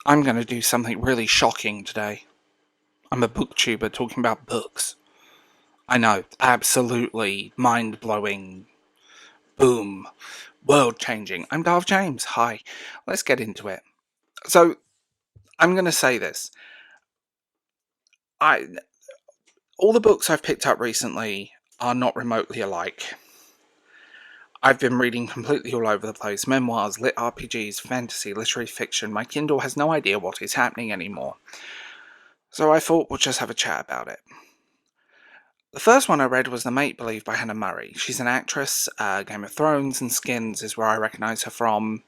I'm going to do something really shocking today. I'm a booktuber talking about books. I know, absolutely mind-blowing, boom, world-changing. I'm Darth James. Hi, let's get into it. So, I'm going to say this. All the books I've picked up recently are not remotely alike. I've been reading completely all over the place. Memoirs, LitRPGs, fantasy, literary fiction. My Kindle has no idea what is happening anymore. So I thought we'll just have a chat about it. The first one I read was The Make Believe by Hannah Murray. She's an actress. Game of Thrones and Skins is where I recognise her from.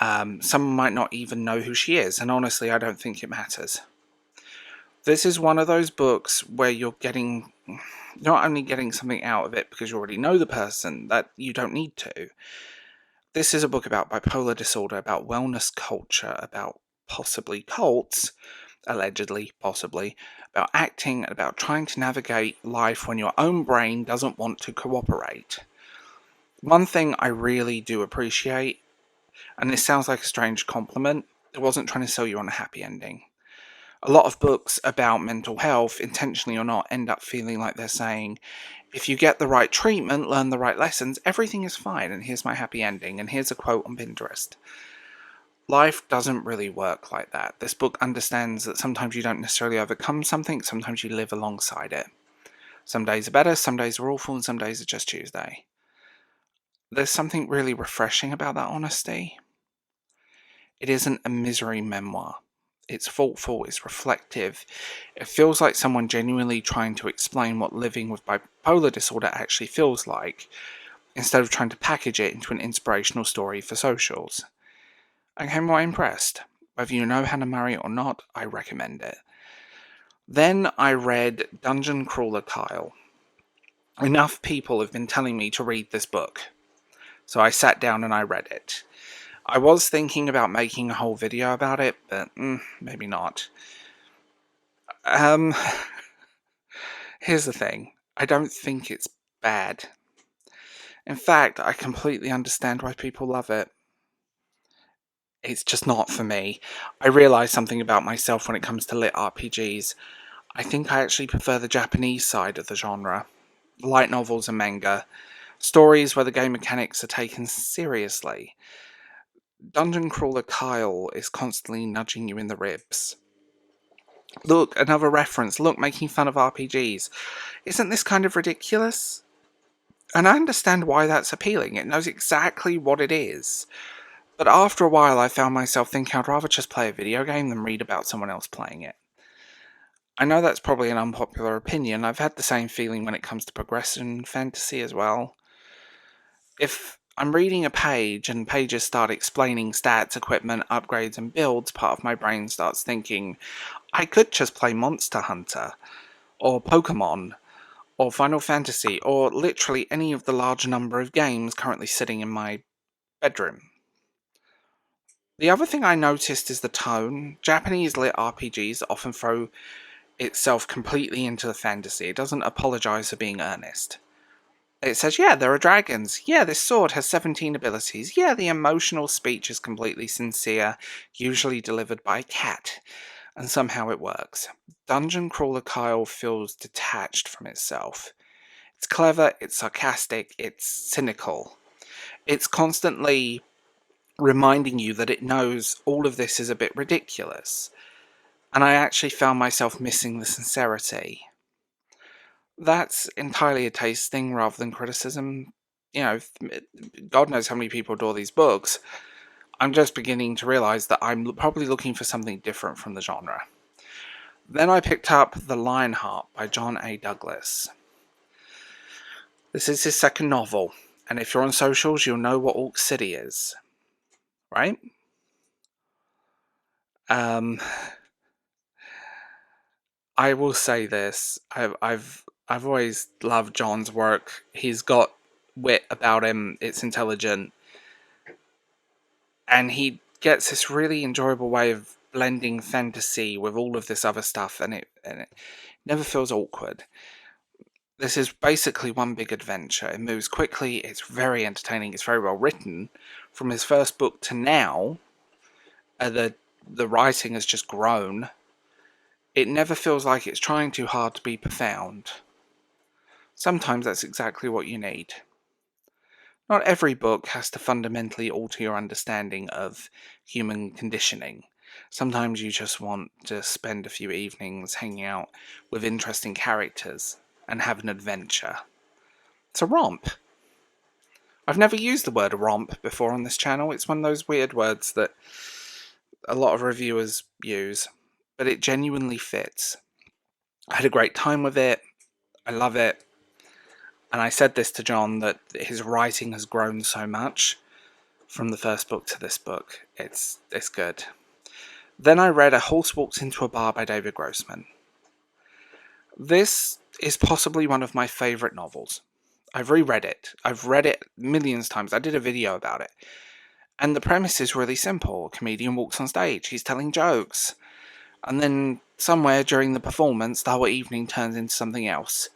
Someone might not even know who she is, and honestly, I don't think it matters. This is one of those books where you're not only getting something out of it because you already know the person, that you don't need to. This is a book about bipolar disorder, about wellness culture, about possibly cults, allegedly, possibly, about acting, and about trying to navigate life when your own brain doesn't want to cooperate. One thing I really do appreciate, and this sounds like a strange compliment, it wasn't trying to sell you on a happy ending. A lot of books about mental health, intentionally or not, end up feeling like they're saying, if you get the right treatment, learn the right lessons, everything is fine, and here's my happy ending, and here's a quote on Pinterest. Life doesn't really work like that. This book understands that sometimes you don't necessarily overcome something, sometimes you live alongside it. Some days are better, some days are awful, and some days are just Tuesday. There's something really refreshing about that honesty. It isn't a misery memoir. It's thoughtful, it's reflective. It feels like someone genuinely trying to explain what living with bipolar disorder actually feels like, instead of trying to package it into an inspirational story for socials. I came away impressed. Whether you know Hannah Murray or not, I recommend it. Then I read Dungeon Crawler Kyle. Enough people have been telling me to read this book, so I sat down and I read it. I was thinking about making a whole video about it, but maybe not. Here's the thing. I don't think it's bad. In fact, I completely understand why people love it. It's just not for me. I realise something about myself when it comes to lit RPGs. I think I actually prefer the Japanese side of the genre. Light novels and manga. Stories where the game mechanics are taken seriously. Dungeon Crawler Kyle is constantly nudging you in the ribs. Look, another reference. Look, making fun of RPGs. Isn't this kind of ridiculous? And I understand why that's appealing. It knows exactly what it is. But after a while, I found myself thinking I'd rather just play a video game than read about someone else playing it. I know that's probably an unpopular opinion. I've had the same feeling when it comes to progression fantasy as well. If I'm reading a page and pages start explaining stats, equipment, upgrades, and builds, part of my brain starts thinking, I could just play Monster Hunter, or Pokemon, or Final Fantasy, or literally any of the large number of games currently sitting in my bedroom. The other thing I noticed is the tone. Japanese lit RPGs often throw itself completely into the fantasy. It doesn't apologise for being earnest. It says, yeah, there are dragons. Yeah, this sword has 17 abilities. Yeah, the emotional speech is completely sincere, usually delivered by a cat. And somehow it works. Dungeon Crawler Kyle feels detached from itself. It's clever, it's sarcastic, it's cynical. It's constantly reminding you that it knows all of this is a bit ridiculous. And I actually found myself missing the sincerity. That's entirely a taste thing rather than criticism. You know, God knows how many people adore these books. I'm just beginning to realise that I'm probably looking for something different from the genre. Then I picked up The Lionheart by Jon A. Douglas. This is his second novel, and if you're on socials, you'll know what Orc City is. Right? I will say this. I've always loved Jon's work. He's got wit about him. It's intelligent. And he gets this really enjoyable way of blending fantasy with all of this other stuff, and it never feels awkward. This is basically one big adventure. It moves quickly, it's very entertaining, it's very well written. From his first book to now, the the writing has just grown. It never feels like it's trying too hard to be profound. Sometimes that's exactly what you need. Not every book has to fundamentally alter your understanding of human conditioning. Sometimes you just want to spend a few evenings hanging out with interesting characters and have an adventure. It's a romp. I've never used the word romp before on this channel. It's one of those weird words that a lot of reviewers use, but it genuinely fits. I had a great time with it. I love it. And I said this to Jon, that his writing has grown so much from the first book to this book. It's good. Then I read A Horse Walks into a Bar by David Grossman. This is possibly one of my favourite novels. I've reread it. I've read it millions of times. I did a video about it. And the premise is really simple. A comedian walks on stage. He's telling jokes. And then somewhere during the performance, the whole evening turns into something else.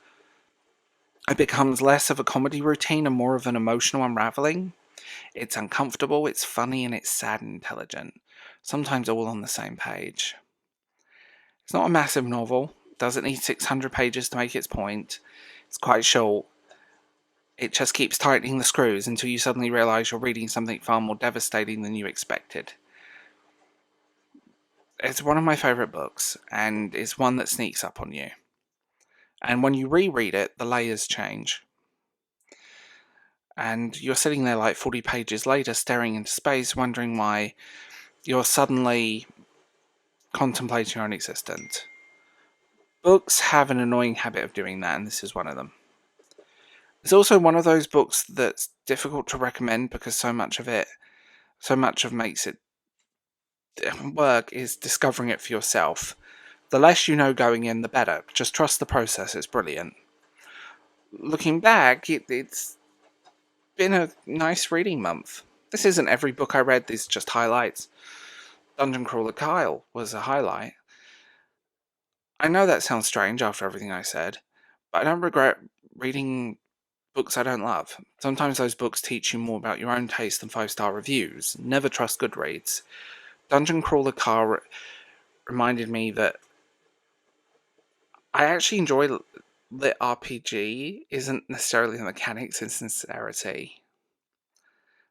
It becomes less of a comedy routine and more of an emotional unraveling. It's uncomfortable, it's funny, and it's sad and intelligent. Sometimes all on the same page. It's not a massive novel. Doesn't need 600 pages to make its point. It's quite short. It just keeps tightening the screws until you suddenly realise you're reading something far more devastating than you expected. It's one of my favourite books, and it's one that sneaks up on you. And when you reread it, the layers change. And you're sitting there like 40 pages later, staring into space, wondering why you're suddenly contemplating your own existence. Books have an annoying habit of doing that, and this is one of them. It's also one of those books that's difficult to recommend because so much of makes it work is discovering it for yourself. The less you know going in, the better. Just trust the process, it's brilliant. Looking back, it's been a nice reading month. This isn't every book I read, these are just highlights. Dungeon Crawler Kyle was a highlight. I know that sounds strange after everything I said, but I don't regret reading books I don't love. Sometimes those books teach you more about your own taste than 5-star reviews. Never trust Goodreads. Dungeon Crawler Kyle reminded me that I actually enjoy LitRPG isn't necessarily the mechanics and sincerity.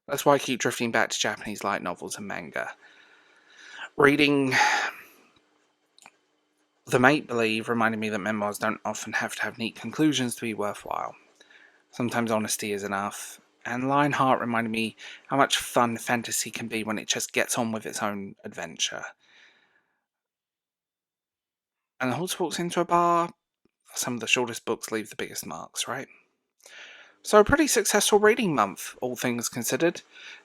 That's why I keep drifting back to Japanese light novels and manga. Reading The Make-Believe reminded me that memoirs don't often have to have neat conclusions to be worthwhile. Sometimes honesty is enough. And Lionheart reminded me how much fun fantasy can be when it just gets on with its own adventure. And The Horse Walks into a Bar, some of the shortest books leave the biggest marks, right? So a pretty successful reading month, all things considered.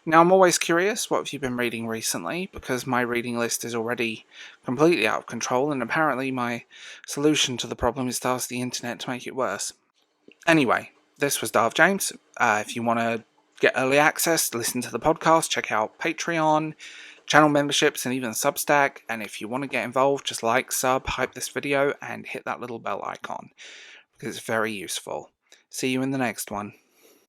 Now I'm always curious, what have you been reading recently? Because my reading list is already completely out of control, and apparently my solution to the problem is to ask the internet to make it worse. Anyway, this was Darth James. If you want to get early access, listen to the podcast, check out Patreon, channel memberships, and even Substack. And if you want to get involved, just like, sub, hype this video, and hit that little bell icon, because it's very useful. See you in the next one.